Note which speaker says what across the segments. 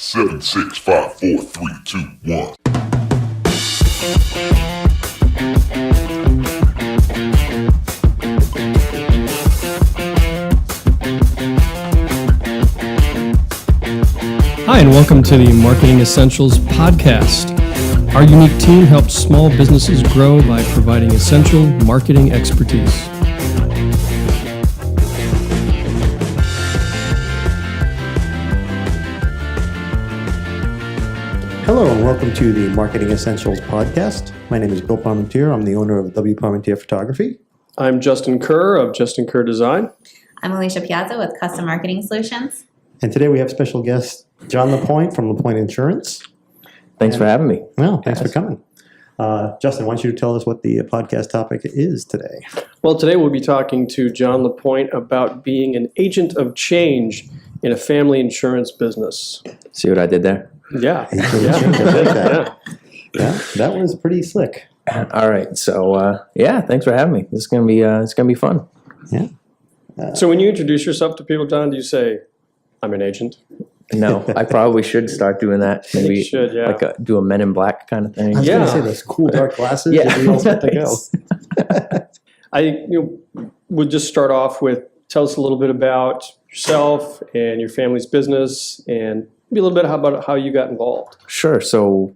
Speaker 1: 7, 6, 5, 4, 3, 2, 1.
Speaker 2: Hi, and welcome to the Marketing Essentials podcast. Our unique team helps small businesses grow by providing essential marketing expertise.
Speaker 3: Hello and welcome to the Marketing Essentials podcast. My name is W.Parmentier. I'm the owner of W.Parmentier Photography.
Speaker 2: I'm Justin Kerr of Justin Kerr Design.
Speaker 4: I'm Alicia Piazza with Custom Marketing Solutions.
Speaker 3: And today we have special guest John Lapointe from Lapointe Insurance.
Speaker 5: Thanks for having me.
Speaker 3: Well, thanks for coming. Justin, why don't you tell us what the podcast topic is today?
Speaker 2: Well, today we'll be talking to John Lapointe about being an agent of change in a family insurance business.
Speaker 5: See what I did there?
Speaker 2: Yeah.
Speaker 3: Yeah, that was pretty slick.
Speaker 5: All right. So, thanks for having me. This is gonna be fun.
Speaker 3: Yeah.
Speaker 2: So when you introduce yourself to people, John, do you say, I'm an agent?
Speaker 5: No, I probably should start doing that. Maybe
Speaker 2: You should, yeah.
Speaker 5: do a Men in Black kind of thing.
Speaker 3: I was
Speaker 2: Yeah.
Speaker 3: going to say those cool dark glasses.
Speaker 5: Yeah.
Speaker 3: Would be all set to go.
Speaker 2: I would just start off with tell us a little bit about yourself and your family's business and maybe a little bit about how you got involved.
Speaker 5: Sure. So,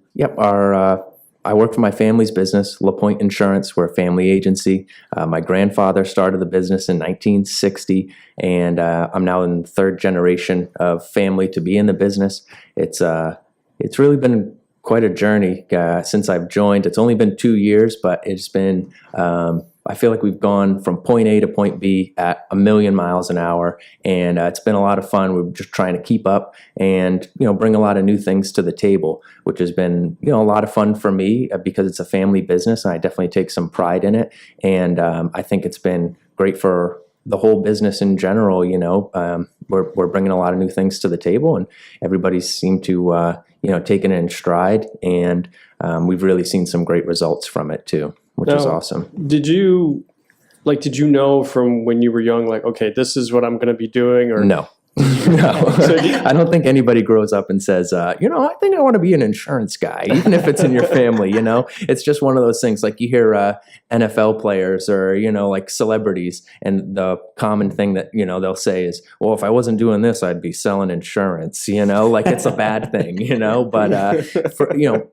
Speaker 5: I work for my family's business, Lapointe Insurance. We're a family agency. My grandfather started the business in 1960, and I'm now in the third generation of family to be in the business. It's really been quite a journey since I've joined. It's only been 2 years, but it's been I feel like we've gone from point A to point B at 1,000,000 miles an hour, and it's been a lot of fun. We're just trying to keep up and bring a lot of new things to the table, which has been a lot of fun for me because it's a family business, and I definitely take some pride in it. And I think it's been great for the whole business in general. We're bringing a lot of new things to the table, and everybody's seemed to taken it in stride, and we've really seen some great results from it too, which is awesome.
Speaker 2: Did you know from when you were young, like, okay, this is what I'm going to be doing? Or
Speaker 5: No. No, I don't think anybody grows up and says, I think I want to be an insurance guy, even if it's in your family. It's just one of those things. Like you hear NFL players or like celebrities, and the common thing that they'll say is, "Well, if I wasn't doing this, I'd be selling insurance." Like it's a bad thing, But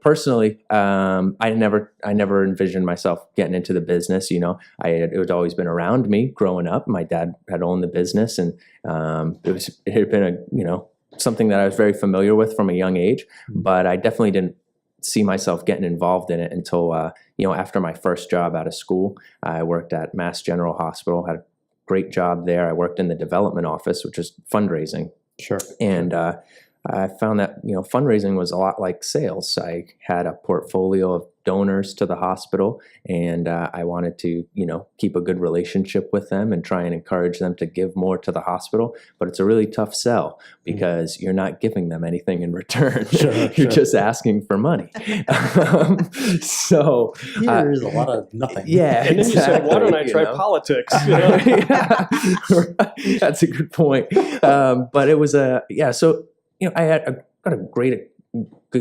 Speaker 5: personally, I never envisioned myself getting into the business. It had always been around me growing up. My dad had owned the business, and it had been something that I was very familiar with from a young age, but I definitely didn't see myself getting involved in it until after my first job out of school. I worked at Mass General Hospital, had a great job there. I worked in the development office, which is fundraising.
Speaker 3: Sure.
Speaker 5: And I found that fundraising was a lot like sales. I had a portfolio of donors to the hospital, and I wanted to keep a good relationship with them and try and encourage them to give more to the hospital. But it's a really tough sell because you're not giving them anything in return. You're just asking for money. So
Speaker 3: here's a lot of nothing.
Speaker 5: Yeah,
Speaker 2: and then you said, "Why don't I try politics?"
Speaker 5: Yeah. That's a good point. But it was So I got a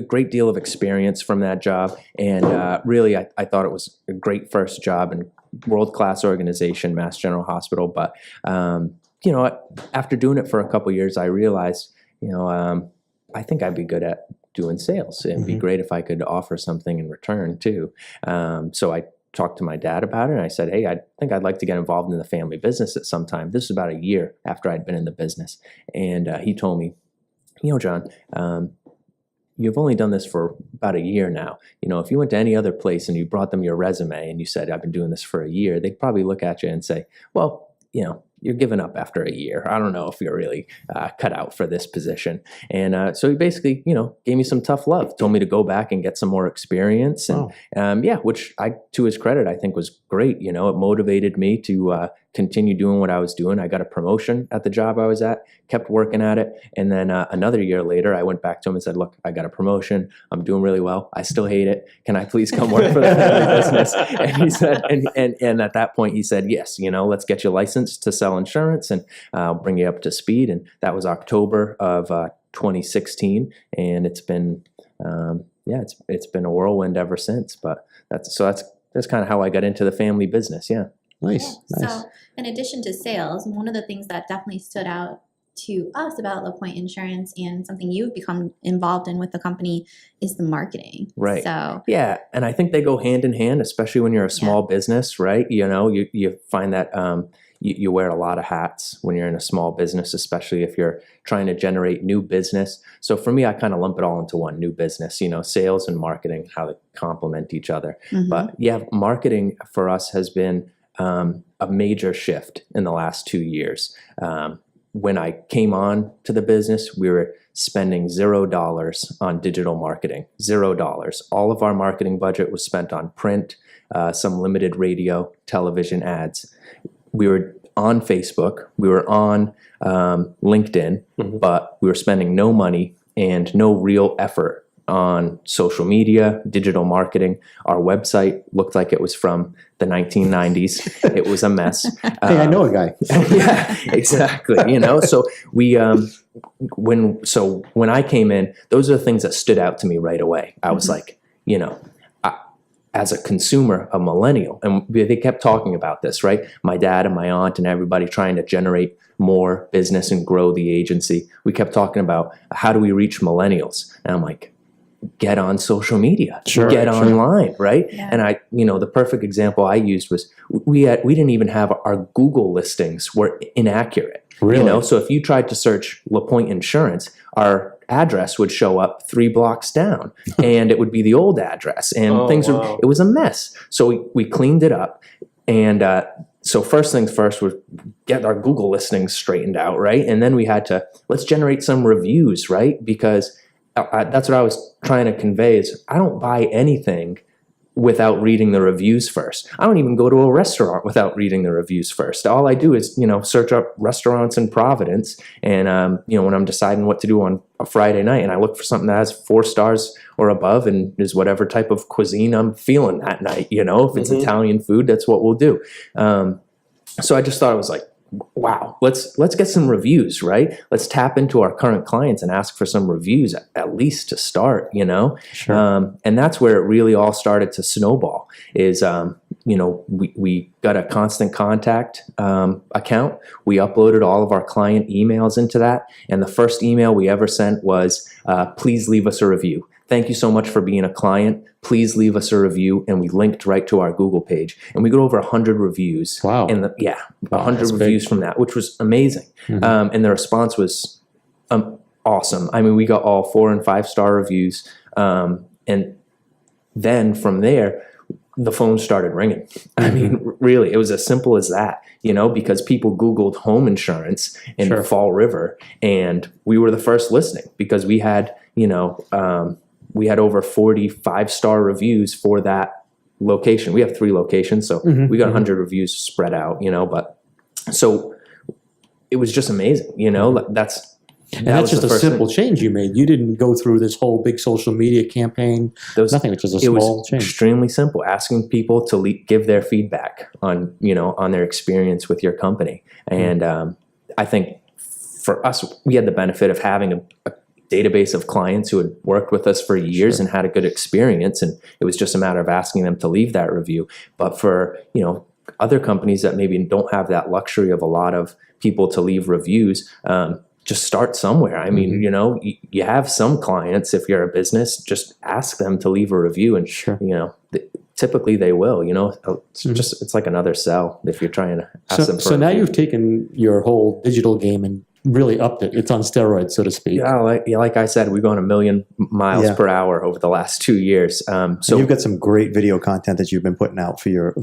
Speaker 5: great deal of experience from that job, and really I thought it was a great first job and world-class organization, Mass General Hospital. But after doing it for a couple years, I realized I think I'd be good at doing sales. It'd be great if I could offer something in return too. So I talked to my dad about it, and I said, "Hey, I think I'd like to get involved in the family business at some time." This was about a year after I'd been in the business, and he told me, John, you've only done this for about a year now. If you went to any other place and you brought them your resume and you said, I've been doing this for a year, they'd probably look at you and say, well, you're giving up after a year. I don't know if you're really cut out for this position. And so he basically, gave me some tough love, told me to go back and get some more experience. And which to his credit, I think was great. It motivated me to continue doing what I was doing. I got a promotion at the job I was at, kept working at it. And then another year later, I went back to him and said, look, I got a promotion. I'm doing really well. I still hate it. Can I please come work for the family business? And he said, and at that point he said, yes, let's get you licensed to sell insurance and I'll bring you up to speed. And that was October of 2016, and it's been it's been a whirlwind ever since. But that's kind of how I got into the family business. Yeah.
Speaker 3: Nice.
Speaker 4: So, in addition to sales, one of the things that definitely stood out to us about Lapointe Insurance and something you've become involved in with the company is the marketing.
Speaker 5: Right.
Speaker 4: So,
Speaker 5: yeah, and I think they go hand in hand, especially when you're a small business, right? You find that you wear a lot of hats when you're in a small business, especially if you're trying to generate new business. So for me, I kind of lump it all into one: new business, sales and marketing, how they complement each other. But yeah, marketing for us has been a major shift in the last 2 years. When I came on to the business, we were spending $0 on digital marketing, $0. All of our marketing budget was spent on print, some limited radio, television ads. We were on Facebook, we were on LinkedIn, but we were spending no money and no real effort on social media, digital marketing. Our website looked like it was from the 1990s. It was a mess.
Speaker 3: Hey, I know a guy.
Speaker 5: Yeah, exactly. So when I came in, those are the things that stood out to me right away. I was like, as a consumer, a millennial, and they kept talking about this, right? My dad and my aunt and everybody trying to generate more business and grow the agency. We kept talking about, how do we reach millennials? And I'm like, get on social media, get online, right?
Speaker 4: Yeah.
Speaker 5: And the perfect example I used was we didn't even have our Google listings were inaccurate.
Speaker 3: Really?
Speaker 5: So if you tried to search Lapointe Insurance, our address would show up 3 blocks down, and it would be the old address, and it was a mess. So we cleaned it up, and so first things first was get our Google listings straightened out, right? And then we had to let's generate some reviews, right? Because that's what I was trying to convey is I don't buy anything without reading the reviews first. I don't even go to a restaurant without reading the reviews first. All I do is, search up restaurants in Providence, and, when I'm deciding what to do on a Friday night, and I look for something that has 4 stars or above and is whatever type of cuisine I'm feeling that night. If it's Italian food, that's what we'll do. So I just thought it was like, wow, let's get some reviews, right? Let's tap into our current clients and ask for some reviews at least to start,
Speaker 3: Sure.
Speaker 5: And that's where it really all started to snowball is, we got a constant contact account. We uploaded all of our client emails into that. And the first email we ever sent was, please leave us a review. Thank you so much for being a client. Please leave us a review. And we linked right to our Google page. And we got over 100 reviews.
Speaker 3: Wow.
Speaker 5: 100 reviews from that, which was amazing. And the response was awesome. I mean, we got all 4- and 5-star reviews. And then from there, the phone started ringing. I mean, really, it was as simple as that, because people Googled home insurance in Fall River, and we were the first listing because we had, we had over 40 5-star reviews for that location. We have 3 locations, so we got 100 reviews spread out, but so it was just amazing,
Speaker 3: That's just a simple change you made. You didn't go through this whole big social media campaign. Nothing. It was a small change.
Speaker 5: Extremely simple. Asking people to give their feedback on their experience with your company, and I think for us, we had the benefit of having a database of clients who had worked with us for years and had a good experience, and it was just a matter of asking them to leave that review. But for other companies that maybe don't have that luxury of a lot of people to leave reviews, just start somewhere. I mean, you have some clients, if you're a business, just ask them to leave a review, and typically they will. It's like another sell if you're trying to ask them for
Speaker 3: so now you've taken your whole digital game and really upped it. It's on steroids, so to speak.
Speaker 5: Yeah, like I said, we've gone 1 million miles per hour over the last 2 years. So
Speaker 3: and you've got some great video content that you've been putting out for your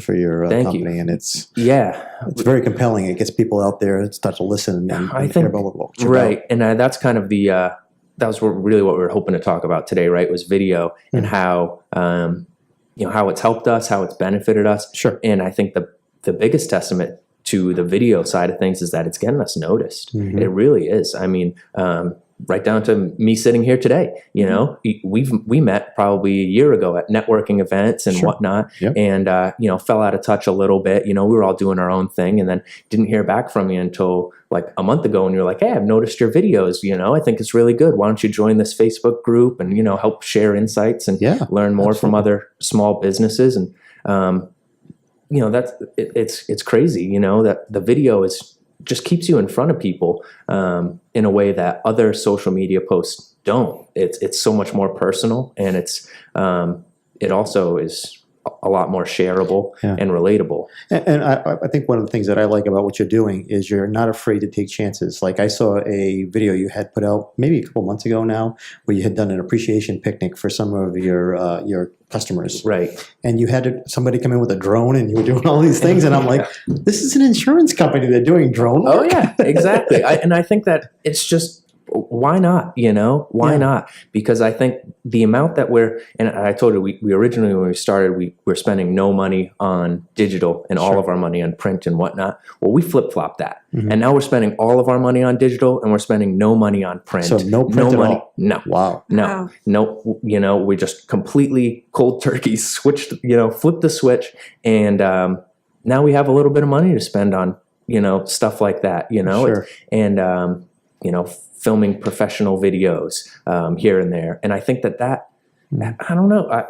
Speaker 3: company, and it's very compelling. It gets people out there and start to listen and care about what you're about.
Speaker 5: And that's kind of the that was really what we were hoping to talk about today, right? Was video and how how it's helped us, how it's benefited us.
Speaker 3: Sure.
Speaker 5: And I think the biggest testament to the video side of things is that it's getting us noticed. It really is. I mean, right down to me sitting here today. You know, we met probably a year ago at networking events and whatnot, and you know, fell out of touch a little bit. You know, we were all doing our own thing, and then didn't hear back from you until like a month ago, and you're like, hey, I've noticed your videos. You know, I think it's really good. Why don't you join this Facebook group and, you know, help share insights and learn more from other small businesses. And you know, it's crazy. You know, that the video just keeps you in front of people in a way that other social media posts don't. It's so much more personal, and it also is a lot more shareable and relatable.
Speaker 3: And I think one of the things that I like about what you're doing is you're not afraid to take chances. Like I saw a video you had put out maybe a couple months ago now, where you had done an appreciation picnic for some of your customers.
Speaker 5: Right.
Speaker 3: And you had somebody come in with a drone, and you were doing all these things. And I'm like, this is an insurance company. They're doing drone work.
Speaker 5: Oh yeah, exactly. And I think that it's just, why not? You know, why not? Because I think the amount that and I told you, we originally, when we started, we were spending no money on digital and all of our money on print and whatnot. Well, we flip-flopped that. And now we're spending all of our money on digital, and we're spending no money on print.
Speaker 3: So no print at all?
Speaker 5: No.
Speaker 3: Wow.
Speaker 5: No. You know, we just completely cold turkey switched, you know, flipped the switch. And now we have a little bit of money to spend on, you know, stuff like that, you know, and, you know, filming professional videos here and there. And I think that I don't know,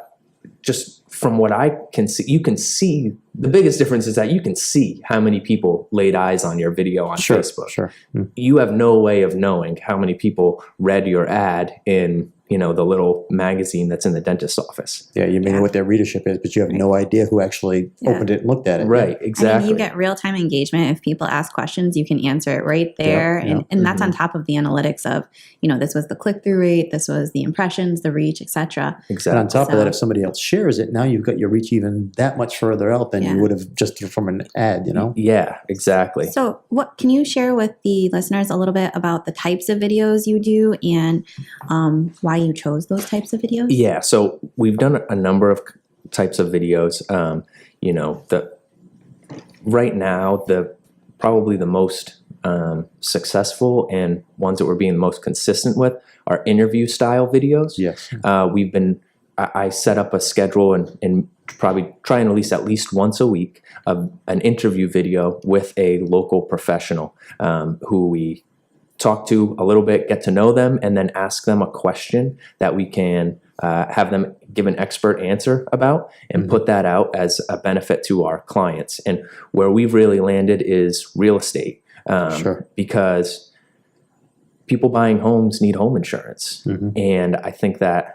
Speaker 5: just from what I can see, you can see, the biggest difference is that you can see how many people laid eyes on your video on Facebook. You have no way of knowing how many people read your ad in, you know, the little magazine that's in the dentist's office.
Speaker 3: Yeah, you may know what their readership is, but you have no idea who actually opened it and looked at it.
Speaker 5: Right, exactly.
Speaker 4: I mean, you get real-time engagement. If people ask questions, you can answer it right there. And that's on top of the analytics of, you know, this was the click-through rate, this was the impressions, the reach, etc.
Speaker 5: Exactly.
Speaker 3: And on top of that, if somebody else shares it, now you've got your reach even that much further out than you would have just from an ad, you know?
Speaker 5: Yeah, exactly.
Speaker 4: So what can you share with the listeners a little bit about the types of videos you do and why you chose those types of videos?
Speaker 5: Yeah, so we've done a number of types of videos. You know, right now, probably the most successful and ones that we're being most consistent with are interview style videos.
Speaker 3: Yes.
Speaker 5: I set up a schedule and probably trying at least once a week of an interview video with a local professional who we talk to a little bit, get to know them, and then ask them a question that we can have them give an expert answer about and put that out as a benefit to our clients. And where we've really landed is real estate because people buying homes need home insurance. And I think that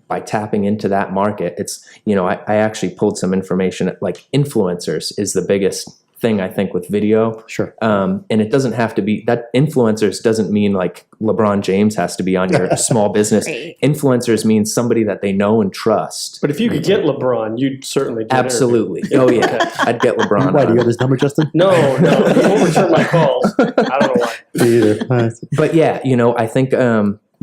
Speaker 5: by tapping into that market, it's, you know, I actually pulled some information, like influencers is the biggest thing I think with video. And it doesn't have to be that. Influencers doesn't mean like LeBron James has to be on your small business. Influencers means somebody that they know and trust.
Speaker 2: But if you could get LeBron, you'd certainly do
Speaker 5: Absolutely. Oh yeah, I'd get LeBron.
Speaker 3: Why, do you have his number, Justin?
Speaker 2: No, he won't return my calls. I don't know why.
Speaker 3: Me either.
Speaker 5: But yeah, you know, I think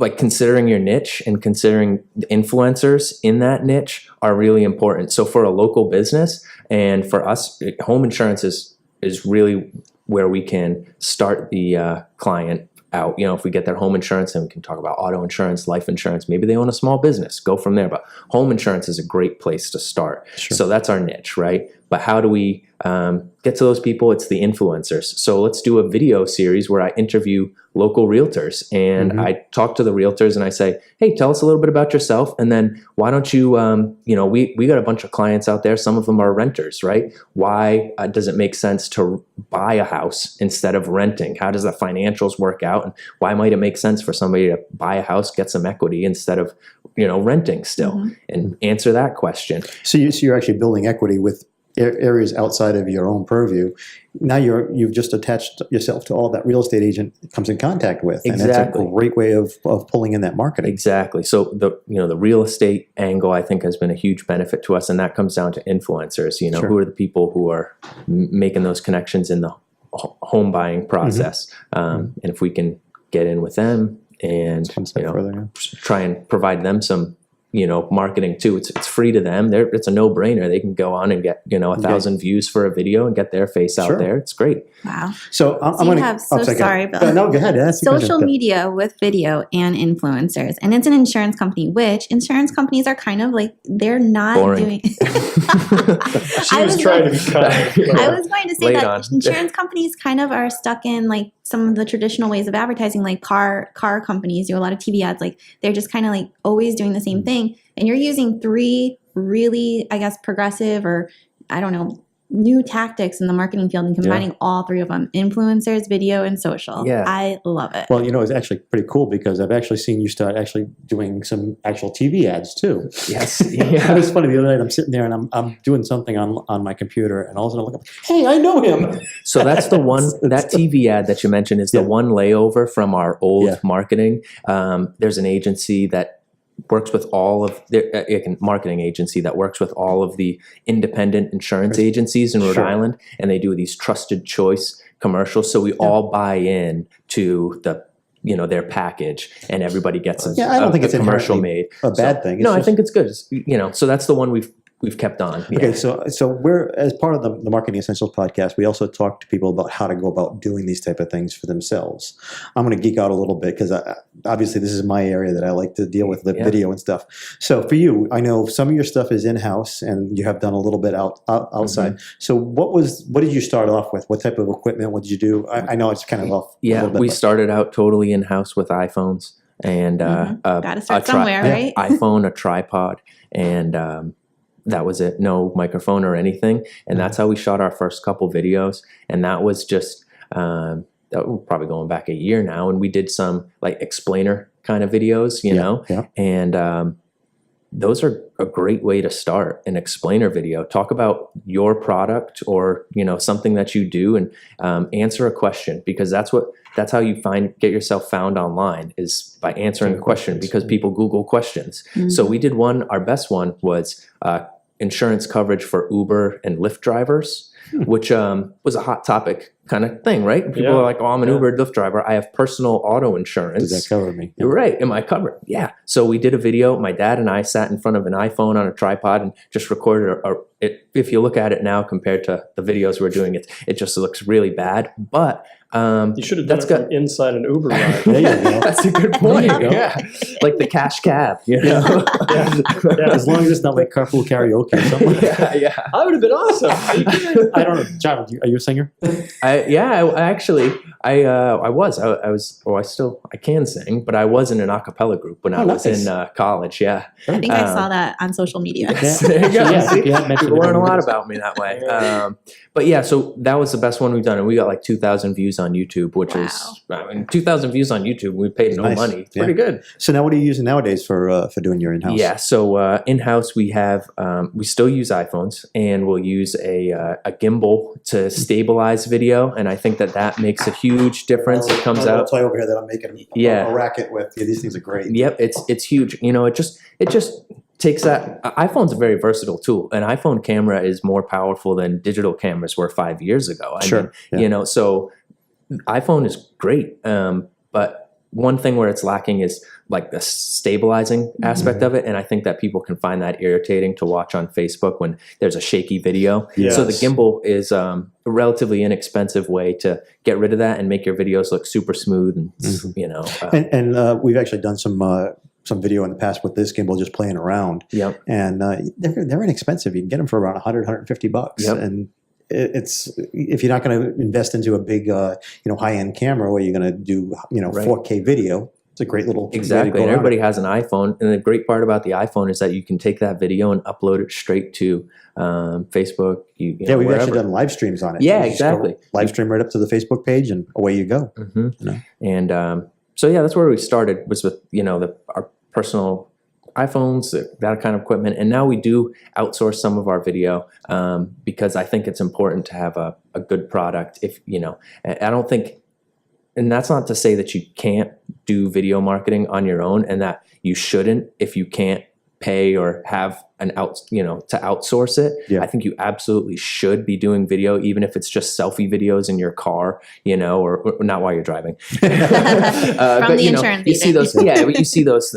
Speaker 5: like considering your niche and considering the influencers in that niche are really important. So for a local business and for us, home insurance is really where we can start the client out. You know, if we get their home insurance, then we can talk about auto insurance, life insurance. Maybe they own a small business, go from there. But home insurance is a great place to start. So that's our niche, right? But how do we get to those people? It's the influencers. So let's do a video series where I interview local realtors and I talk to the realtors and I say, hey, tell us a little bit about yourself. And then why don't you, you know, we got a bunch of clients out there. Some of them are renters, right? Why does it make sense to buy a house instead of renting? How does the financials work out? And why might it make sense for somebody to buy a house, get some equity instead of, you know, renting still, and answer that question.
Speaker 3: So you're actually building equity with areas outside of your own purview. Now you've just attached yourself to all that real estate agent comes in contact with. And that's a great way of pulling in that marketing.
Speaker 5: Exactly. So the real estate angle I think has been a huge benefit to us, and that comes down to influencers. You know, who are the people who are making those connections in the home buying process. And if we can get in with them and try and provide them some marketing too. It's free to them. It's a no-brainer. They can go on and get 1,000 views for a video and get their face out there. It's great.
Speaker 4: Wow.
Speaker 3: So I'm
Speaker 4: So you
Speaker 3: going to.
Speaker 4: have, sorry, Bill.
Speaker 3: No, go ahead. Ask your
Speaker 4: Social
Speaker 3: question.
Speaker 4: media with video and influencers. And it's an insurance company, which insurance companies are kind of like, they're not
Speaker 5: Boring.
Speaker 4: doing.
Speaker 2: She was trying to be kind.
Speaker 4: I was going to say
Speaker 5: Late
Speaker 4: that
Speaker 5: on.
Speaker 4: insurance companies kind of are stuck in like some of the traditional ways of advertising, like car companies do a lot of TV ads. Like they're just kind of like always doing the same thing. And you're using 3 really, I guess, progressive or I don't know, new tactics in the marketing field and combining all 3 of them: influencers, video, and social.
Speaker 5: Yeah.
Speaker 4: I love it.
Speaker 3: Well, it's actually pretty cool because I've actually seen you start actually doing some actual TV ads too.
Speaker 5: Yes.
Speaker 3: It was funny. The other night I'm sitting there and I'm doing something on my computer and all of a sudden I look up, hey, I know him.
Speaker 5: So that's the one, that TV ad that you mentioned is the one layover from our old marketing. There's an agency that works with all of the marketing agency that works with all of the independent insurance agencies in Rhode Island, and they do these trusted choice commercials. So we all buy in to the their package, and everybody gets
Speaker 3: I don't think it's
Speaker 5: commercial
Speaker 3: inherently
Speaker 5: made.
Speaker 3: a bad thing. It's
Speaker 5: No, I
Speaker 3: just-
Speaker 5: think it's good. So that's the one we've kept on.
Speaker 3: Okay, so we're, as part of the Marketing Essentials podcast, we also talk to people about how to go about doing these type of things for themselves. I'm going to geek out a little bit because obviously this is my area that I like to deal with, the video and stuff. So for you, I know some of your stuff is in-house and you have done a little bit outside.
Speaker 5: Mm-hmm.
Speaker 3: So what did you start off with? What type of equipment? What did you do? I know it's kind of off. a little bit,
Speaker 5: We
Speaker 3: but-
Speaker 5: started out totally in-house with iPhones and
Speaker 4: Gotta start somewhere, right?
Speaker 5: iPhone, a tripod, and that was it. No microphone or anything. And that's how we shot our first couple videos. And that was just that we're probably going back a year now. And we did some like explainer kind of videos, and those are a great way to start an explainer video. Talk about your product or something that you do, and answer a question, because that's how you get yourself found online, is by answering a question, because people Google questions. So we did our best one was insurance coverage for Uber and Lyft drivers, which was a hot topic kind of thing, right? People are like, oh, I'm an Uber Lyft driver. I have personal auto insurance.
Speaker 3: Does that cover me?
Speaker 5: You're right. Am I covered? Yeah. So we did a video. My dad and I sat in front of an iPhone on a tripod and just recorded if you look at it now compared to the videos we're doing, it just looks really bad. But
Speaker 2: You should have done it from inside an Uber ride.
Speaker 3: There you go.
Speaker 5: that's a good point.
Speaker 3: There you go.
Speaker 5: Yeah. Like the cash cab.
Speaker 3: As long as it's not like carpool karaoke or something.
Speaker 5: yeah.
Speaker 2: I would have been awesome. Are you kidding?
Speaker 3: I don't know. John, are you a singer?
Speaker 5: I can sing, but I was in an a cappella group when I was
Speaker 3: nice.
Speaker 5: in college. Yeah.
Speaker 4: I think I saw that on social media.
Speaker 5: There you go.
Speaker 3: Yeah, you had mentioned
Speaker 5: People learn a
Speaker 3: it.
Speaker 5: lot about me that way. But yeah, so that was the best one we've done, and we got like 2,000 views on YouTube, which is 2,000 views on YouTube. We paid no
Speaker 3: Nice.
Speaker 5: money. It's
Speaker 3: Yeah.
Speaker 5: pretty good.
Speaker 3: So now what are you using nowadays for doing your in-house?
Speaker 5: Yeah. So in-house we have we still use iPhones, and we'll use a gimbal to stabilize video, and I think that makes a huge difference. It comes
Speaker 3: I'll
Speaker 5: out.
Speaker 3: tell you over here that I'm making a racket with. Yeah, these things are great.
Speaker 5: Yep, it's huge. It just takes that. iPhone's a very versatile tool. An iPhone camera is more powerful than digital cameras were 5 years ago. I mean, so iPhone is great. But one thing where it's lacking is like the stabilizing aspect of it. And I think that people can find that irritating to watch on Facebook when there's a shaky video.
Speaker 2: Yes.
Speaker 5: So the gimbal is a relatively inexpensive way to get rid of that and make your videos look super smooth and,
Speaker 3: And we've actually done some video in the past with this gimbal just playing around.
Speaker 5: Yep.
Speaker 3: And they're inexpensive. You can get them for around $150.
Speaker 5: Yep.
Speaker 3: And it's, if you're not going to invest into a big high-end camera where you're going to do 4K video, it's a great little
Speaker 5: Exactly.
Speaker 3: way to go
Speaker 5: And
Speaker 3: around
Speaker 5: everybody
Speaker 3: it.
Speaker 5: has an iPhone. And the great part about the iPhone is that you can take that video and upload it straight to Facebook.
Speaker 3: We've
Speaker 5: wherever.
Speaker 3: actually done live streams on it.
Speaker 5: Yeah,
Speaker 3: You just go
Speaker 5: exactly.
Speaker 3: live stream right up to the Facebook page and away you go.
Speaker 5: Mm-hmm.
Speaker 3: You know?
Speaker 5: And so, yeah, that's where we started, was with, our personal iPhones, that kind of equipment. And now we do outsource some of our video because I think it's important to have a good product. I don't think, and that's not to say that you can't do video marketing on your own and that you shouldn't if you can't pay or have to outsource it,
Speaker 3: Yeah.
Speaker 5: I think you absolutely should be doing video, even if it's just selfie videos in your car, or not while you're driving.
Speaker 4: From the insurance
Speaker 5: you see
Speaker 4: agent.
Speaker 5: those, you see those,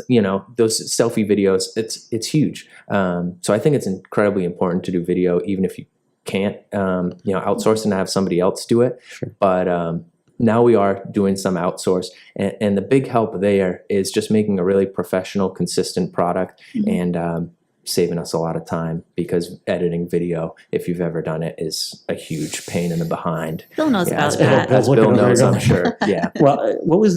Speaker 5: those selfie videos. It's huge. So I think it's incredibly important to do video, even if you can't, outsource and have somebody else do it.
Speaker 3: Sure.
Speaker 5: But now we are doing some outsource, and the big help there is just making a really professional, consistent product, and saving us a lot of time, because editing video, if you've ever done it, is a huge pain in the behind.
Speaker 4: Bill knows about
Speaker 3: Bill's
Speaker 4: that.
Speaker 5: As
Speaker 3: looking
Speaker 5: Bill
Speaker 3: over
Speaker 5: knows,
Speaker 3: here
Speaker 5: I'm
Speaker 3: going-
Speaker 5: sure. Yeah.
Speaker 3: Well, what was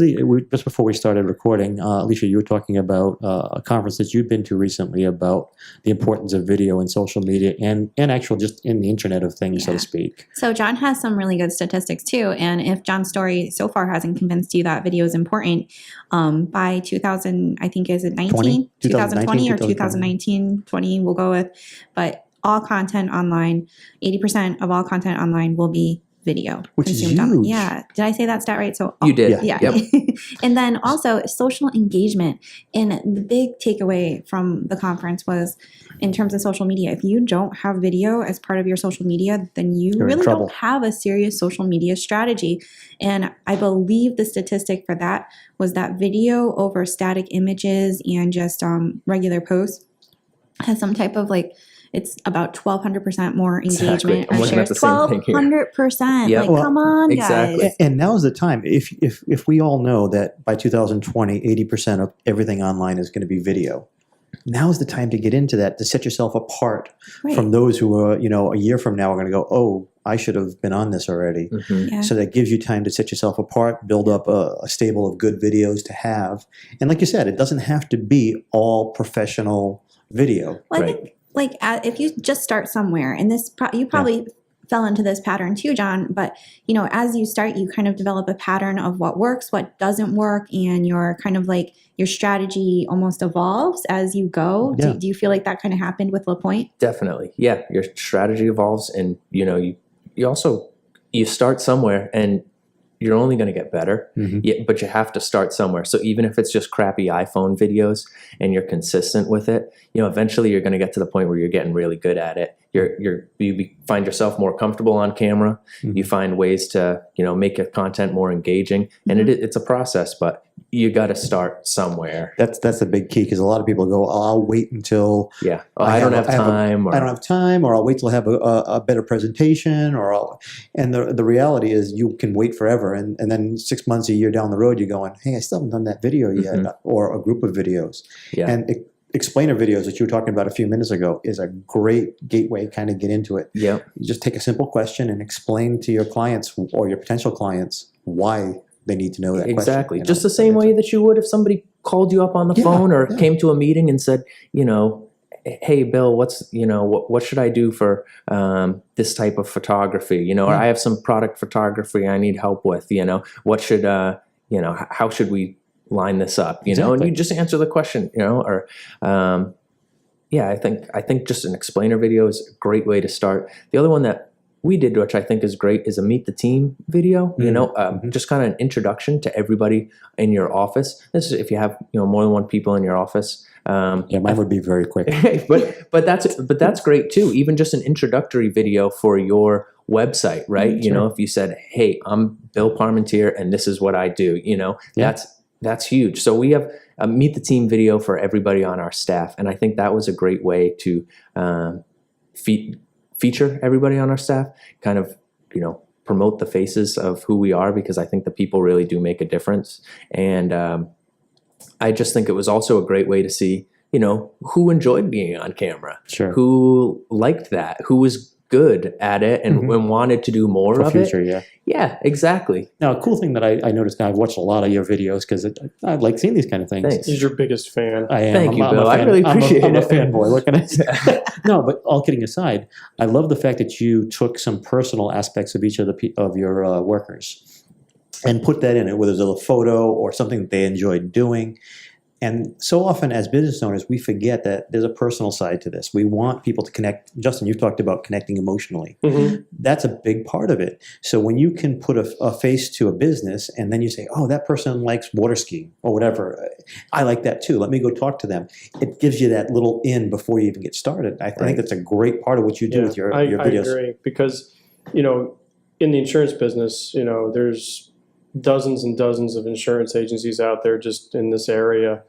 Speaker 3: just before we started recording, Alicia, you were talking about a conference that you'd been to recently about the importance of video in social media and actual just in the Internet of Things, so
Speaker 4: Yeah.
Speaker 3: to speak.
Speaker 4: So John has some really good statistics too. And if John's story so far hasn't convinced you that video is important, by 2000, I think, is it 19? 2020 or 2019, 20 we'll go with. But all content online, 80% of all content online will be video.
Speaker 3: Which is
Speaker 4: consumed online.
Speaker 3: huge.
Speaker 4: Yeah. Did I say that stat right? So
Speaker 5: You did.
Speaker 3: Yeah.
Speaker 4: Yeah.
Speaker 5: Yep.
Speaker 4: And then also social engagement. And the big takeaway from the conference was, in terms of social media, if you don't have video as part of your social media, then you
Speaker 3: You're in
Speaker 4: really
Speaker 3: trouble.
Speaker 4: don't have a serious social media strategy. And I believe the statistic for that was that video over static images and just regular posts has some type of it's about 1,200% more
Speaker 5: Exactly.
Speaker 4: engagement
Speaker 5: I'm
Speaker 4: or
Speaker 5: looking at
Speaker 4: shares.
Speaker 5: the same thing here.
Speaker 4: 1,200%.
Speaker 5: Yep.
Speaker 4: Like,
Speaker 3: Well,
Speaker 4: come on,
Speaker 5: exactly.
Speaker 4: guys.
Speaker 3: And now's the time. If we all know that by 2020, 80% of everything online is going to be video, now's the time to get into that, to set yourself apart
Speaker 4: Right.
Speaker 3: from those who are, a year from now are going to go, oh, I should have been on this already.
Speaker 5: Mhm.
Speaker 4: Yeah.
Speaker 3: So that gives you time to set yourself apart, build up a stable of good videos to have. And like you said, it doesn't have to be all professional video.
Speaker 4: Well, I
Speaker 5: Right.
Speaker 4: think if you just start somewhere, and you probably fell into this pattern too, John, but as you start, you kind of develop a pattern of what works, what doesn't work, and your kind of your strategy almost evolves as you go.
Speaker 3: Yeah.
Speaker 4: Do you feel like that kind of happened with Lapointe?
Speaker 5: Definitely. Yeah. Your strategy evolves, and you also start somewhere, and you're only going to get better, but you have to start somewhere. So even if it's just crappy iPhone videos and you're consistent with it, eventually you're going to get to the point where you're getting really good at it. You find yourself more comfortable on camera.
Speaker 3: Mhm.
Speaker 5: You find ways to, make your content more engaging, and it's a process, but you got to start somewhere.
Speaker 3: That's a big key, because a lot of people go, oh, I'll wait until
Speaker 5: Yeah. I don't have time.
Speaker 3: I don't have time, or I'll wait till I have a better presentation, and the reality is you can wait forever, and then 6 months, a year down the road, you're going, hey, I still haven't done that video yet, or a group of videos.
Speaker 5: Yeah.
Speaker 3: And explainer videos that you were talking about a few minutes ago is a great gateway, kind of get into it.
Speaker 5: Yeah.
Speaker 3: You just take a simple question and explain to your clients or your potential clients why they need to know that question.
Speaker 5: Exactly. Just the same way that you would if somebody called you up on the phone or came to a meeting and said, hey, Bill, what should I do for this type of photography? Or I have some product photography I need help with. What should how should we line this up? And
Speaker 3: Exactly.
Speaker 5: you just answer the question. I think just an explainer video is a great way to start. The other one that we did, which I think is great, is a meet the team video. Just kind of an introduction to everybody in your office. This is if you have more than one people in your office.
Speaker 3: Yeah, mine would be very quick.
Speaker 5: but that's great too. Even just an introductory video for your website, right? If you said, "Hey, I'm W.Parmentier, and this is what I do," that's huge. So we have a meet the team video for everybody on our staff, and I think that was a great way to feature everybody on our staff, kind of promote the faces of who we are, because I think the people really do make a difference. And I just think it was also a great way to see, who enjoyed being on camera,
Speaker 3: Sure.
Speaker 5: who liked that, who was good at it and wanted to do more
Speaker 3: For
Speaker 5: of
Speaker 3: future,
Speaker 5: it.
Speaker 3: yeah.
Speaker 5: Yeah, exactly.
Speaker 3: Now, a cool thing that I noticed, now I've watched a lot of your videos because I like seeing these kind of things.
Speaker 5: Thanks.
Speaker 2: He's your biggest fan.
Speaker 3: I am.
Speaker 5: Thank you,
Speaker 3: I'm
Speaker 5: Bill.
Speaker 3: a
Speaker 5: I
Speaker 3: fan.
Speaker 5: really appreciate
Speaker 3: I'm a
Speaker 5: it.
Speaker 3: fanboy. What can I say? No, but all kidding aside, I love the fact that you took some personal aspects of each of your workers and put that in it, whether it's a photo or something that they enjoyed doing. And so often as business owners, we forget that there's a personal side to this. We want people to connect. Justin, you've talked about connecting emotionally.
Speaker 2: Mhm.
Speaker 3: That's a big part of it. So when you can put a face to a business and then you say, oh, that person likes water skiing or whatever. I like that too. Let me go talk to them. It gives you that little in before you even get started. I think that's a great part of what you do with your videos.
Speaker 2: I agree because, in the insurance business, there's dozens and dozens of insurance agencies out there just in this area,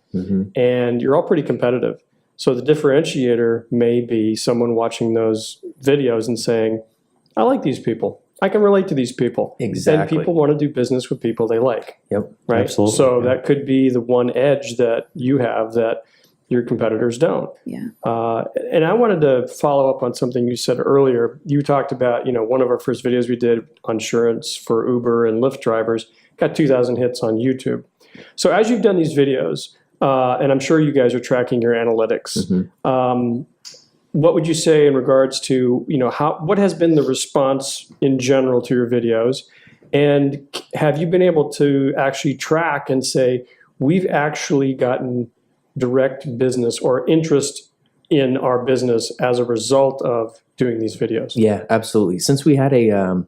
Speaker 2: and you're all pretty competitive. So the differentiator may be someone watching those videos and saying, I like these people. I can relate to these people.
Speaker 5: Exactly.
Speaker 2: And people want to do business with people they like.
Speaker 5: Yep.
Speaker 2: Right?
Speaker 3: Absolutely.
Speaker 2: So that could be the one edge that you have that your competitors don't.
Speaker 4: Yeah.
Speaker 2: And I wanted to follow up on something you said earlier. You talked about, one of our first videos we did on insurance for Uber and Lyft drivers got 2,000 hits on YouTube. So as you've done these videos, and I'm sure you guys are tracking your analytics, what would you say in regards to, what has been the response in general to your videos? And have you been able to actually track and say, we've actually gotten direct business or interest in our business as a result of doing these videos?
Speaker 5: Yeah, absolutely. Since we had a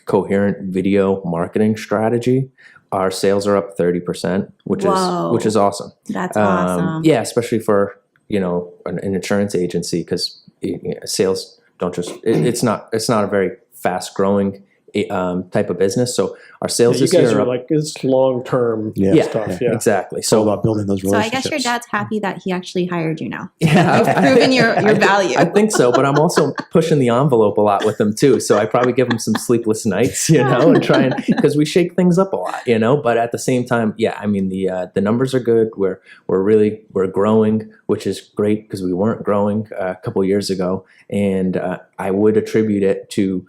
Speaker 5: coherent video marketing strategy, our sales are up 30%, which is awesome.
Speaker 4: That's awesome.
Speaker 5: Yeah, especially for an insurance agency, because sales don't just it's not a very fast growing type of business. So our sales
Speaker 2: you
Speaker 5: this
Speaker 2: guys
Speaker 5: year
Speaker 2: are
Speaker 5: up,
Speaker 2: like it's long term stuff. Yeah.
Speaker 5: exactly.
Speaker 3: It's all
Speaker 5: So
Speaker 3: about building those
Speaker 4: So I
Speaker 3: relationships.
Speaker 4: guess your dad's happy that he actually hired you now.
Speaker 5: yeah,
Speaker 4: You've proven your value.
Speaker 5: I think so, but I'm also pushing the envelope a lot with them too. So I probably give them some sleepless nights, and try and because we shake things up a lot, But at the same time, yeah, I mean the numbers are good. We're growing, which is great because we weren't growing a couple years ago, and I would attribute it to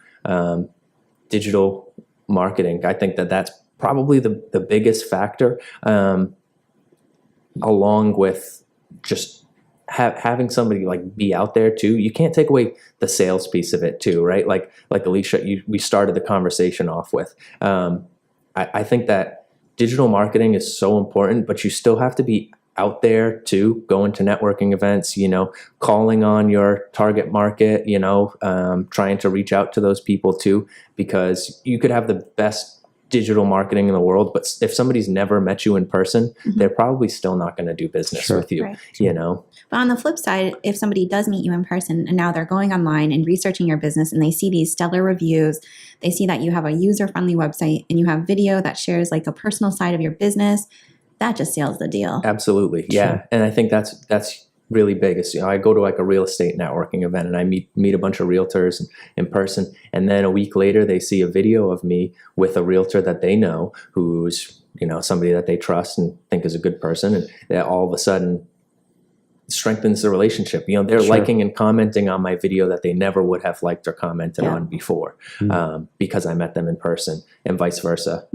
Speaker 5: digital marketing. I think that's probably the biggest factor, along with just having somebody like be out there too. You can't take away the sales piece of it too, right? Like Alicia, we started the conversation off with. I think that digital marketing is so important, but you still have to be out there too, going to networking events, calling on your target market, trying to reach out to those people too, because you could have the best digital marketing in the world, but if somebody's never met you in person, they're probably still not going to do business with you,
Speaker 4: Right. But on the flip side, if somebody does meet you in person and now they're going online and researching your business and they see these stellar reviews, they see that you have a user-friendly website and you have video that shares like a personal side of your business, that just seals the deal.
Speaker 5: Absolutely. Yeah.
Speaker 3: Sure.
Speaker 5: And I think that's really big. It's, I go to like a real estate networking event and I meet a bunch of realtors in person. And then a week later, they see a video of me with a realtor that they know, who's, somebody that they trust and think is a good person. And that all of a sudden strengthens the relationship. They're
Speaker 3: Sure.
Speaker 5: liking and commenting on my video that they never would have liked or commented on before, because I met them in person, and vice versa,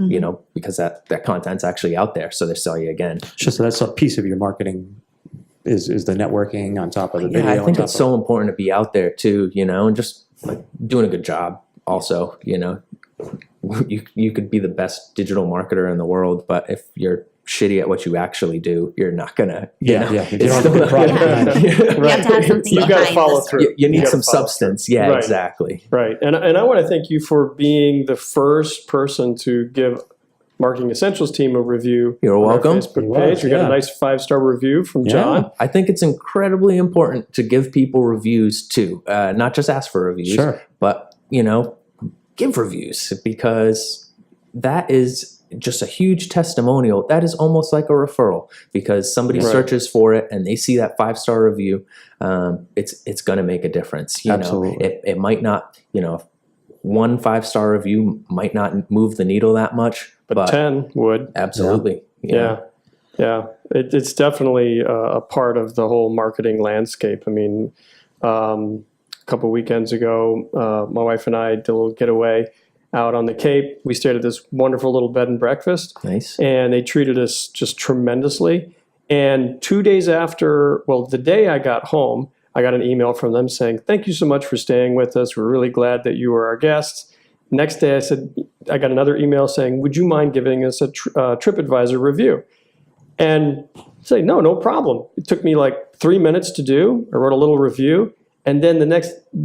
Speaker 5: because that content's actually out there. So they saw you again.
Speaker 3: Sure, so that's a piece of your marketing is the networking on top of the video.
Speaker 5: Yeah, I think
Speaker 3: on top
Speaker 5: it's so important to be out there too, and just like doing a good job also, you could be the best digital marketer in the world, but if you're shitty at what you actually do, you're not gonna,
Speaker 3: You don't
Speaker 5: it's
Speaker 3: have the
Speaker 5: still not-
Speaker 3: product behind it.
Speaker 4: You have to have something
Speaker 2: You got to
Speaker 4: behind
Speaker 2: follow
Speaker 4: this.
Speaker 2: through.
Speaker 5: You need
Speaker 2: gotta
Speaker 5: some
Speaker 2: follow
Speaker 5: substance. Yeah,
Speaker 2: Right.
Speaker 5: exactly.
Speaker 2: Right. And I want to thank you for being the first person to give Marketing Essentials team a review.
Speaker 5: You're
Speaker 2: on our
Speaker 5: welcome.
Speaker 2: Facebook
Speaker 3: You was,
Speaker 2: page. We got
Speaker 3: yeah.
Speaker 2: a nice 5-star review from John.
Speaker 5: I think it's incredibly important to give people reviews too, not just ask for reviews,
Speaker 3: Sure.
Speaker 5: but give reviews, because that is just a huge testimonial. That is almost like a referral, because somebody
Speaker 2: Right.
Speaker 5: searches for it and they see that 5-star review. It's going to make a difference.
Speaker 3: Absolutely.
Speaker 5: It might not. One 5-star review might not move the needle that much,
Speaker 2: But 10 would.
Speaker 5: absolutely.
Speaker 2: Yeah. It's definitely a part of the whole marketing landscape. I mean, a couple weekends ago, my wife and I did a little getaway out on the Cape. We stayed at this wonderful little bed and breakfast,
Speaker 5: Nice.
Speaker 2: and they treated us just tremendously. And 2 days after, the day I got home, I got an email from them saying, "Thank you so much for staying with us. We're really glad that you were our guests." Next day, I got another email saying, "Would you mind giving us a TripAdvisor review?" And say, no problem. It took me like 3 minutes to do. I wrote a little review. And then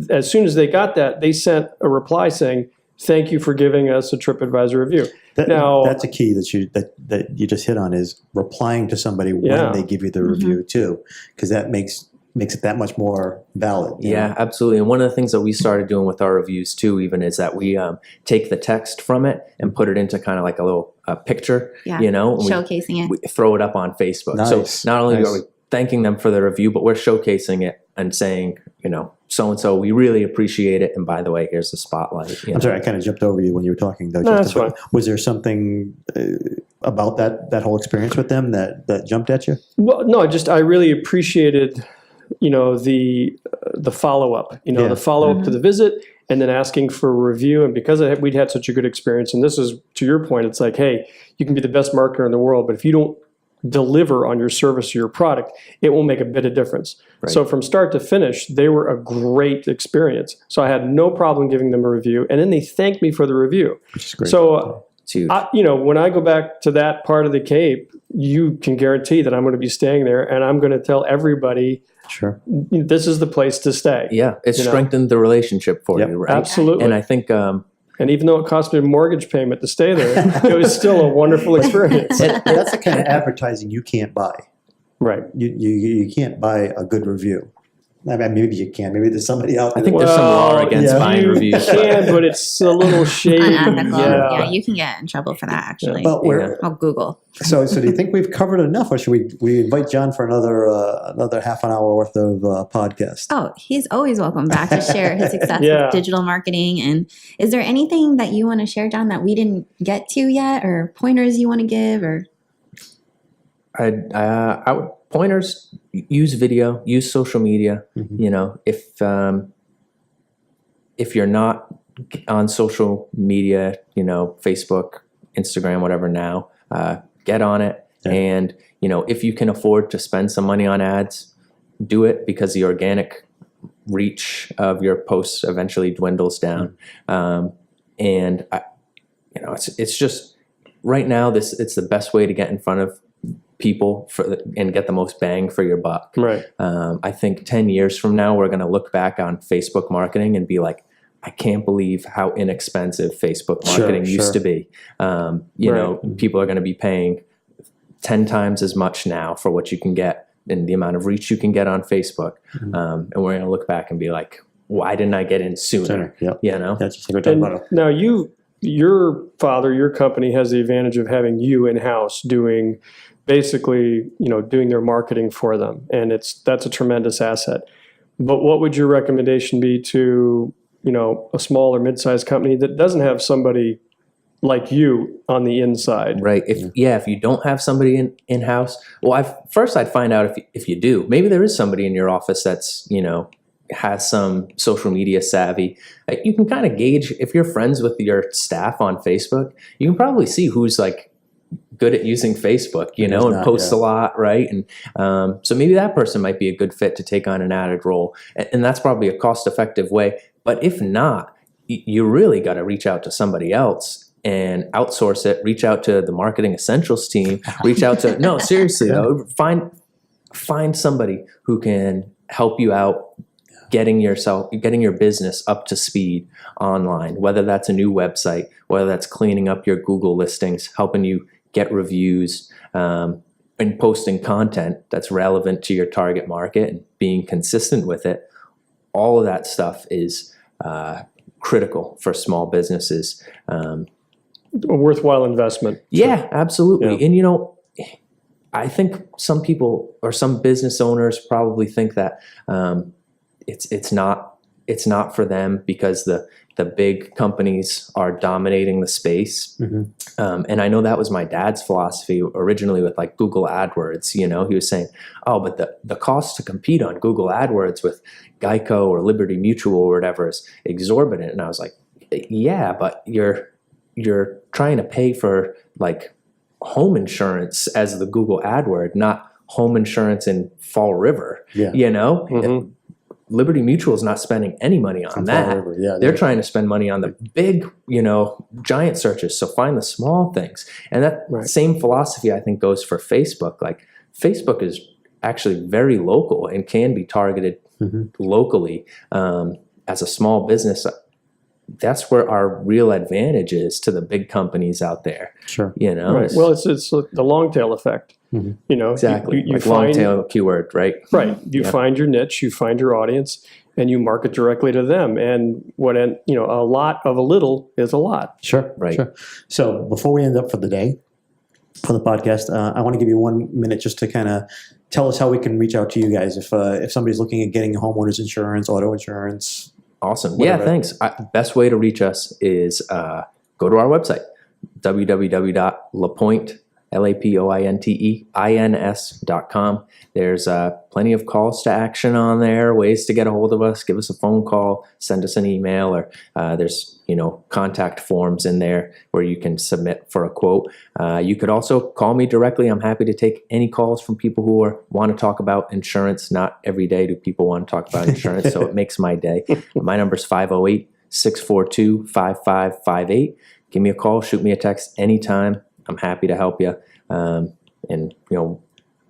Speaker 2: as soon as they got that, they sent a reply saying, thank you for giving us a TripAdvisor review.
Speaker 3: That's a key that you just hit on, is replying to somebody when they give you the review too, because that makes it that much more valid.
Speaker 5: Yeah, absolutely. And one of the things that we started doing with our reviews too, even, is that we take the text from it and put it into kind of like a little picture,
Speaker 4: showcasing it.
Speaker 5: We throw it up on Facebook.
Speaker 3: Nice.
Speaker 5: So not only are we thanking them for the review, but we're showcasing it and saying, so-and-so, we really appreciate it. And by the way, here's the spotlight.
Speaker 3: I'm sorry, I kind of jumped over you when you were talking, though.
Speaker 2: No, that's fine.
Speaker 3: Was there something about that whole experience with them that jumped at you?
Speaker 2: Well, no, I really appreciated, the follow-up, the follow-up to the visit, and then asking for a review. And because we'd had such a good experience, and this is, to your point, it's like, hey, you can be the best marketer in the world, but if you don't deliver on your service or your product, it will make a bit of difference. Right. So from start to finish, they were a great experience. So I had no problem giving them a review, and then they thanked me for the review. Which is great. So, when I go back to that part of the Cape, you can guarantee that I'm going to be staying there, and I'm going to tell everybody,
Speaker 3: sure,
Speaker 2: this is the place to stay.
Speaker 5: Yeah, it strengthened the relationship for you, right?
Speaker 2: Absolutely.
Speaker 5: And I think...
Speaker 2: and even though it cost me a mortgage payment to stay there, it was still a wonderful experience.
Speaker 3: And that's the kind of advertising you can't buy.
Speaker 2: Right.
Speaker 3: You can't buy a good review. I mean, maybe you can. Maybe there's somebody out there.
Speaker 5: I think there's some law against buying reviews.
Speaker 2: You can, but it's a little shady.
Speaker 4: Unethical. Yeah, you can get in trouble for that, actually.
Speaker 3: But
Speaker 4: I'll Google.
Speaker 3: So do you think we've covered enough, or should we invite John for another half an hour worth of podcast?
Speaker 4: Oh, he's always welcome back to share his success with digital marketing. And is there anything that you want to share, John, that we didn't get to yet, or pointers you want to give, or?
Speaker 5: I would pointers: use video, use social media. If you're not on social media, Facebook, Instagram, whatever now, get on it. Yeah. And if you can afford to spend some money on ads, do it, because the organic reach of your posts eventually dwindles down. It's just right now it's the best way to get in front of people and get the most bang for your buck.
Speaker 2: Right.
Speaker 5: I think 10 years from now, we're going to look back on Facebook marketing and be like, I can't believe how inexpensive Facebook marketing used to be. People are going to be paying 10 times as much now for what you can get and the amount of reach you can get on Facebook. And we're going to look back and be like, why didn't I get in sooner?
Speaker 3: Yep.
Speaker 2: That's just like now your father, your company has the advantage of having you in-house doing their marketing for them. And that's a tremendous asset. But what would your recommendation be to, a small or mid-sized company that doesn't have somebody like you on the inside?
Speaker 5: Right. If you don't have somebody in-house, well, I'd find out if you do. Maybe there is somebody in your office that's, has some social media savvy. You can kind of gauge if you're friends with your staff on Facebook. You can probably see who's like good at using Facebook, and posts a lot, right? And so maybe that person might be a good fit to take on an added role, and that's probably a cost-effective way. But if not, you really got to reach out to somebody else and outsource it. Reach out to the Marketing Essentials team. Reach out to no, seriously though, find somebody who can help you out getting your business up to speed online, whether that's a new website, whether that's cleaning up your Google listings, helping you get reviews, and posting content that's relevant to your target market and being consistent with it. All of that stuff is critical for small businesses.
Speaker 2: A worthwhile investment.
Speaker 5: Yeah, absolutely. Yeah. And I think some people or some business owners probably think that it's not for them because the big companies are dominating the space. And I know that was my dad's philosophy originally with like Google AdWords. He was saying, oh, but the cost to compete on Google AdWords with Geico or Liberty Mutual or whatever is exorbitant. And I was like, yeah, but you're trying to pay for like home insurance as the Google AdWord, not home insurance in Fall River. Liberty Mutual is not spending any money on that.
Speaker 3: Yeah,
Speaker 5: They're trying to spend money on the big, giant searches. So find the small things. And that same philosophy, I think, goes for Facebook. Like Facebook is actually very local and can be targeted locally as a small business. That's where our real advantage is to the big companies out there.
Speaker 3: Sure.
Speaker 2: Right. Well, it's the long tail effect.
Speaker 5: Exactly.
Speaker 2: You
Speaker 5: like
Speaker 2: find,
Speaker 5: long tail keyword, right?
Speaker 2: Right. You find your niche, you find your audience, and you market directly to them. And a lot of a little is a lot.
Speaker 3: Sure.
Speaker 5: Right.
Speaker 3: Sure. So before we end up for the day, for the podcast, I want to give you 1 minute just to kind of tell us how we can reach out to you guys if somebody's looking at getting homeowners insurance, auto insurance.
Speaker 5: Awesome.
Speaker 3: Whatever.
Speaker 5: Yeah, thanks. Best way to reach us is go to our website, www.lapointe, LAPOINTEINS.com. There's plenty of calls to action on there, ways to get a hold of us. Give us a phone call, send us an email, or there's contact forms in there where you can submit for a quote. You could also call me directly. I'm happy to take any calls from people who want to talk about insurance. Not every day do people want to talk about insurance, so it makes my day. My number's 508-642-5558. Give me a call, shoot me a text anytime. I'm happy to help you. And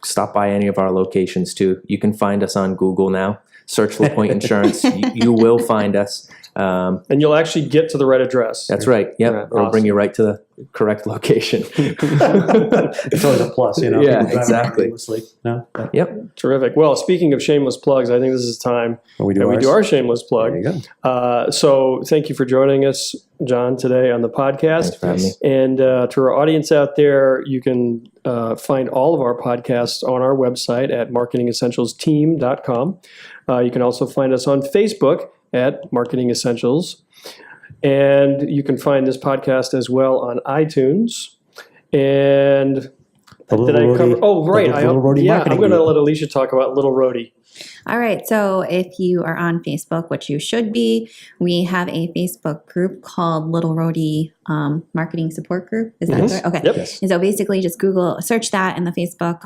Speaker 5: stop by any of our locations too. You can find us on Google now. Search Lapointe Insurance. You will find us.
Speaker 2: And you'll actually get to the right address.
Speaker 5: That's right. Yep.
Speaker 2: Yeah,
Speaker 5: It'll bring you right to the correct location.
Speaker 3: It's always a plus,
Speaker 5: Yeah,
Speaker 3: People drive
Speaker 5: exactly.
Speaker 3: aimlessly. No?
Speaker 5: Yep.
Speaker 2: Terrific. Well, speaking of shameless plugs, I think this is time
Speaker 3: We
Speaker 2: that we do our shameless plug.
Speaker 3: There you go.
Speaker 2: So thank you for joining us, John, today on the podcast.
Speaker 5: Thanks for having me.
Speaker 2: And to our audience out there, you can find all of our podcasts on our website at marketingessentialsteam.com. You can also find us on Facebook at Marketing Essentials. And you can find this podcast as well on iTunes. And did I cover? Oh, right.
Speaker 3: Little Rhody
Speaker 2: I'm
Speaker 3: marketing
Speaker 2: going to
Speaker 3: group.
Speaker 2: let Alicia talk about Little Rhody.
Speaker 4: All right. So if you are on Facebook, which you should be, we have a Facebook group called Little Rhody Marketing Support Group. Is that right? Okay.
Speaker 2: Yep.
Speaker 4: And so basically just search that in the Facebook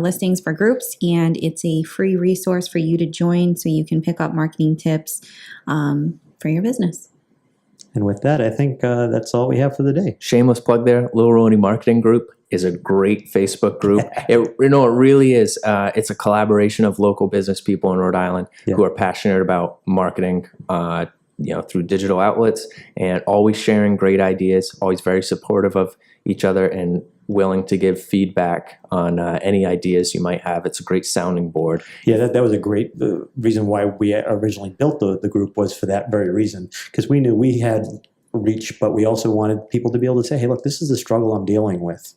Speaker 4: listings for groups, and it's a free resource for you to join so you can pick up marketing tips for your business.
Speaker 3: And with that, I think that's all we have for the day.
Speaker 5: Shameless plug there. Little Rhody Marketing Group is a great Facebook group. It really is. It's a collaboration of local business people in Rhode Island who are passionate about marketing, through digital outlets, and always sharing great ideas. Always very supportive of each other and willing to give feedback on any ideas you might have. It's a great sounding board.
Speaker 3: Yeah, that was a great reason why we originally built the group, was for that very reason, because we knew we had reach, but we also wanted people to be able to say, hey, look, this is the struggle I'm dealing with,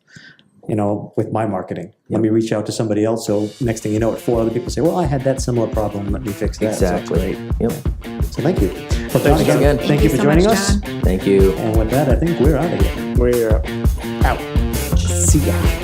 Speaker 3: with my marketing. Let me reach out to somebody else. So next thing you know, 4 other people say, well, I had that similar problem. Let me fix that.
Speaker 5: Exactly.
Speaker 3: So thank you. Well,
Speaker 5: Thanks again.
Speaker 3: Thank you for
Speaker 4: so
Speaker 3: joining
Speaker 4: much,
Speaker 3: us.
Speaker 4: John.
Speaker 5: Thank you.
Speaker 3: And with that, I think we're out of here.
Speaker 2: We're
Speaker 3: Out. See ya.